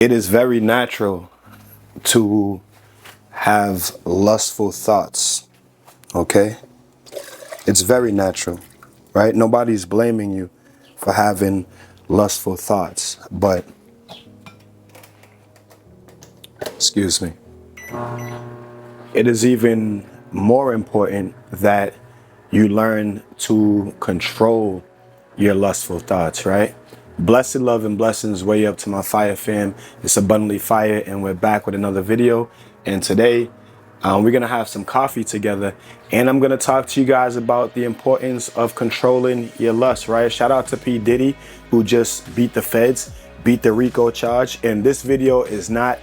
It is very natural to have lustful thoughts, okay? It's very natural, right? Nobody's blaming you for having lustful thoughts, but, excuse me, it is even more important that you learn to control your lustful thoughts, right? Blessed love and blessings way up to my fire fam. It's abundantly fire, and we're back with another video. And today, we're gonna have some coffee together, and I'm gonna talk to you guys about the importance of controlling your lust, right? Shout out to P. Diddy, who just beat the feds, beat the RICO charge. And this video is not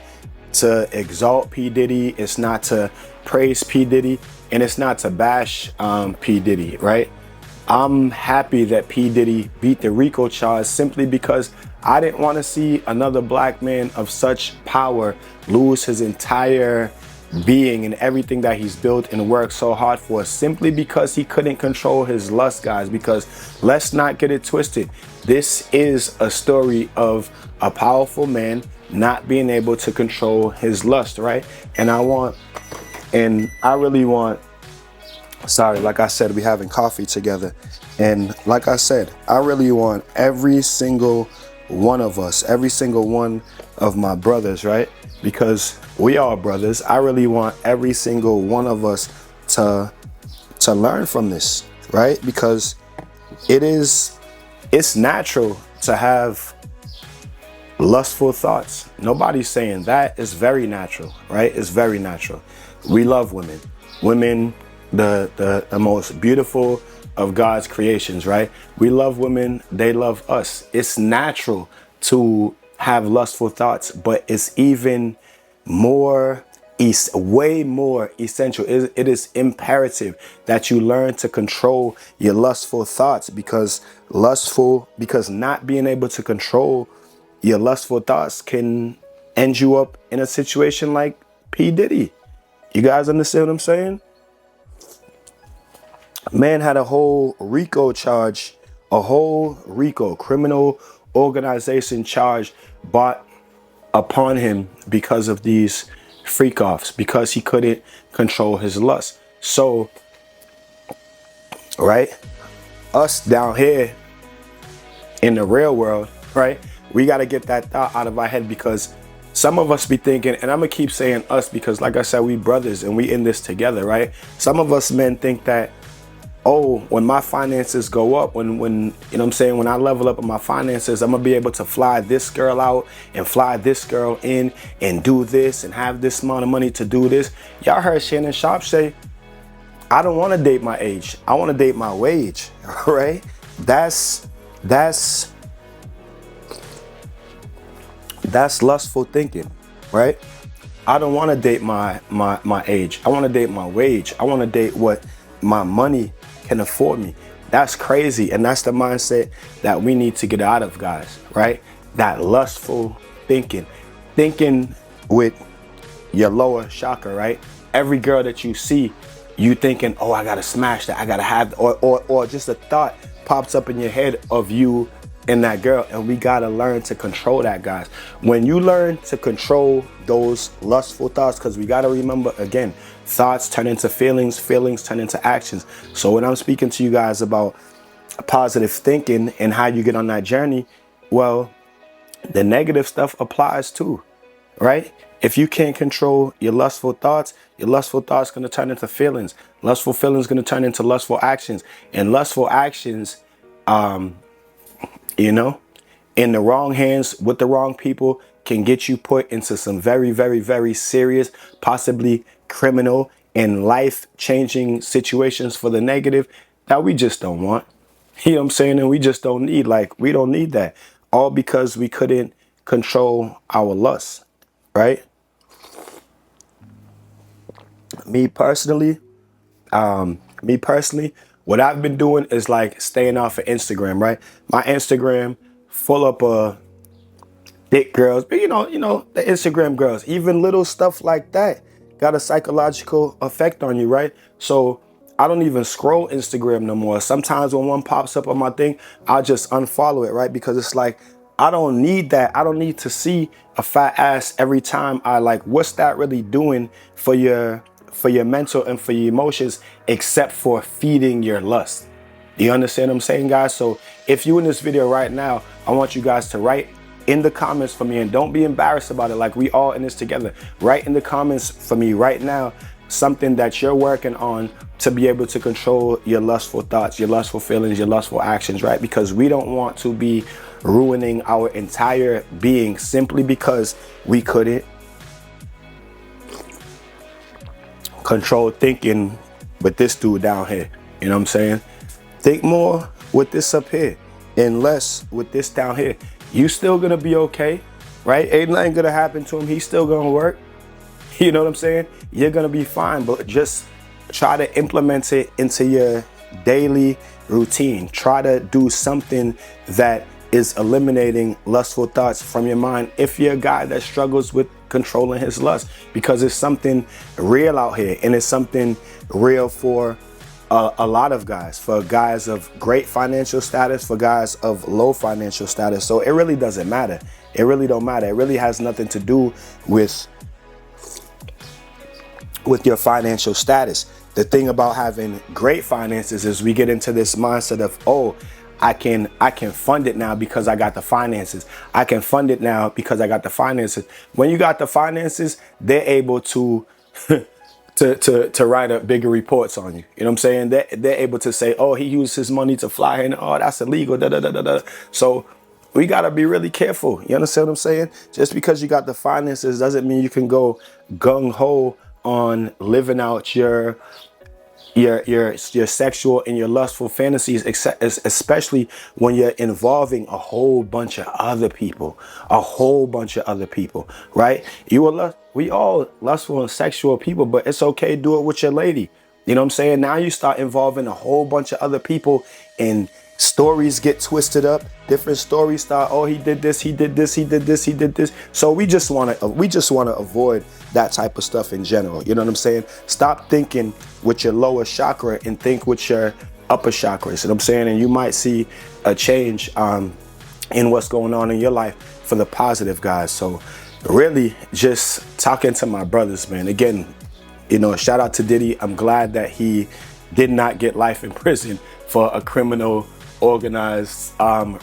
to exalt P. Diddy, it's not to praise P. Diddy, and it's not to bash P. Diddy, right? I'm happy that P. Diddy beat the RICO charge simply because I didn't want to see another black man of such power lose his entire being and everything that he's built and worked so hard for, simply because he couldn't control his lust, guys. Because let's not get it twisted. This is a story of a powerful man not being able to control his lust, right? And I really want, sorry, like I said, we having coffee together. And like I said, I really want every single one of us, every single one of my brothers, right? Because we are brothers. I really want every single one of us to learn from this, right? Because it's natural to have lustful thoughts. Nobody's saying that. It's very natural, right? It's very natural. We love women. Women, the most beautiful of God's creations, right? We love women, they love us. It's natural to have lustful thoughts, but it's even more, way more essential. It is imperative that you learn to control your lustful thoughts, because not being able to control your lustful thoughts can end you up in a situation like P. Diddy. You guys understand what I'm saying? Man had a whole RICO charge, a whole RICO criminal organization charge brought upon him because of these freak offs, because he couldn't control his lust. So, right, us down here in the real world, right, we got to get that thought out of our head, because some of us be thinking, and I'm gonna keep saying us because like I said, we brothers and we in this together, right? Some of us men think that, oh, when my finances go up, when you know what I'm saying, when I level up in my finances, I'm gonna be able to fly this girl out and fly this girl in and do this and have this amount of money to do this. Y'all heard Shannon Sharp say, I don't want to date my age, I want to date my wage, right? That's lustful thinking, right? I don't want to date my age, I want to date my wage, I want to date what my money can afford me. That's crazy. And that's the mindset that we need to get out of, guys, right? That lustful thinking with your lower chakra, right? Every girl that you see, you thinking, oh, I gotta smash that, I gotta have, or just a thought pops up in your head of you and that girl. And we gotta learn to control that, guys. When you learn to control those lustful thoughts, because we gotta remember, again, thoughts turn into feelings, feelings turn into actions. So when I'm speaking to you guys about positive thinking and how you get on that journey, well, the negative stuff applies too, right? If you can't control your lustful thoughts going to turn into feelings. Lustful feelings going to turn into lustful actions, and lustful actions, you know, in the wrong hands with the wrong people, can get you put into some very, very, very serious, possibly criminal and life-changing situations for the negative that we just don't want. You know what I'm saying? And we just don't need, like, we don't need that. All because we couldn't control our lust, right? Me personally, what I've been doing is like staying off of Instagram, right? My Instagram full up of thick girls, but you know, the Instagram girls, even little stuff like that got a psychological effect on you, right? So I don't even scroll Instagram no more. Sometimes when one pops up on my thing, I'll just unfollow it, right? Because it's like, I don't need that. I don't need to see a fat ass every time I like, what's that really doing for your mental and for your emotions, except for feeding your lust? Do you understand what I'm saying, guys? So if you in this video right now, I want you guys to write in the comments for me, and don't be embarrassed about it. Like, we all in this together. Write in the comments for me right now something that you're working on to be able to control your lustful thoughts, your lustful feelings, your lustful actions, right? Because we don't want to be ruining our entire being simply because we couldn't control thinking with this dude down here. You know what I'm saying? Think more with this up here and less with this down here. You still gonna be okay, right? Ain't nothing gonna happen to him. He's still gonna work. You know what I'm saying? You're gonna be fine, but just try to implement it into your daily routine. Try to do something that is eliminating lustful thoughts from your mind if you're a guy that struggles with controlling his lust, because it's something real out here, and it's something real for a lot of guys, for guys of great financial status, for guys of low financial status. So it really doesn't matter. It really don't matter. It really has nothing to do with your financial status. The thing about having great finances is we get into this mindset of, oh, I can fund it now because I got the finances. I can fund it now because I got the finances. When you got the finances, they're able to to write up bigger reports on you. You know what I'm saying? They're able to say, oh, he used his money to fly in. Oh, that's illegal. Da, da, da, da, da. So we got to be really careful. You understand what I'm saying? Just because you got the finances doesn't mean you can go gung ho on living out your sexual and your lustful fantasies, especially when you're involving a whole bunch of other people, right? We all lustful and sexual people, but it's okay. Do it with your lady. You know what I'm saying? Now you start involving a whole bunch of other people, and stories get twisted up. Different stories start, oh, he did this, he did this, he did this, he did this. So we just want to avoid that type of stuff in general. You know what I'm saying? Stop thinking with your lower chakra and think with your upper chakras. You know what I'm saying? And you might see a change in what's going on in your life for the positive, guys. So really just talking to my brothers, man. Again, you know, shout out to Diddy. I'm glad that he did not get life in prison for a criminal organized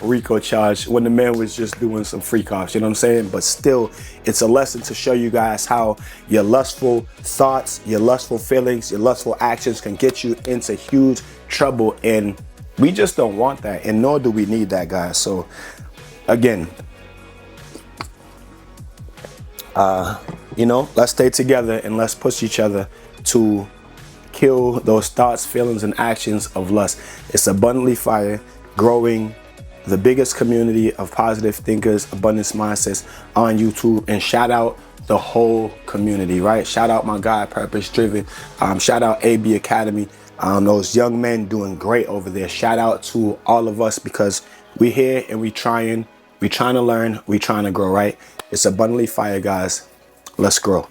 RICO charge when the man was just doing some freak offs. You know what I'm saying? But still, it's a lesson to show you guys how your lustful thoughts, your lustful feelings, your lustful actions can get you into huge trouble. And we just don't want that, and nor do we need that, guys. So again, you know, let's stay together and let's push each other to kill those thoughts, feelings, and actions of lust. It's Abundantly Fire, growing the biggest community of positive thinkers, abundance mindsets on YouTube. And shout out the whole community, right? Shout out my guy, Purpose Driven. Shout out AB Academy. Those young men doing great over there. Shout out to all of us, because we here and we trying to learn, we trying to grow, right? It's Abundantly Fire, guys. Let's grow.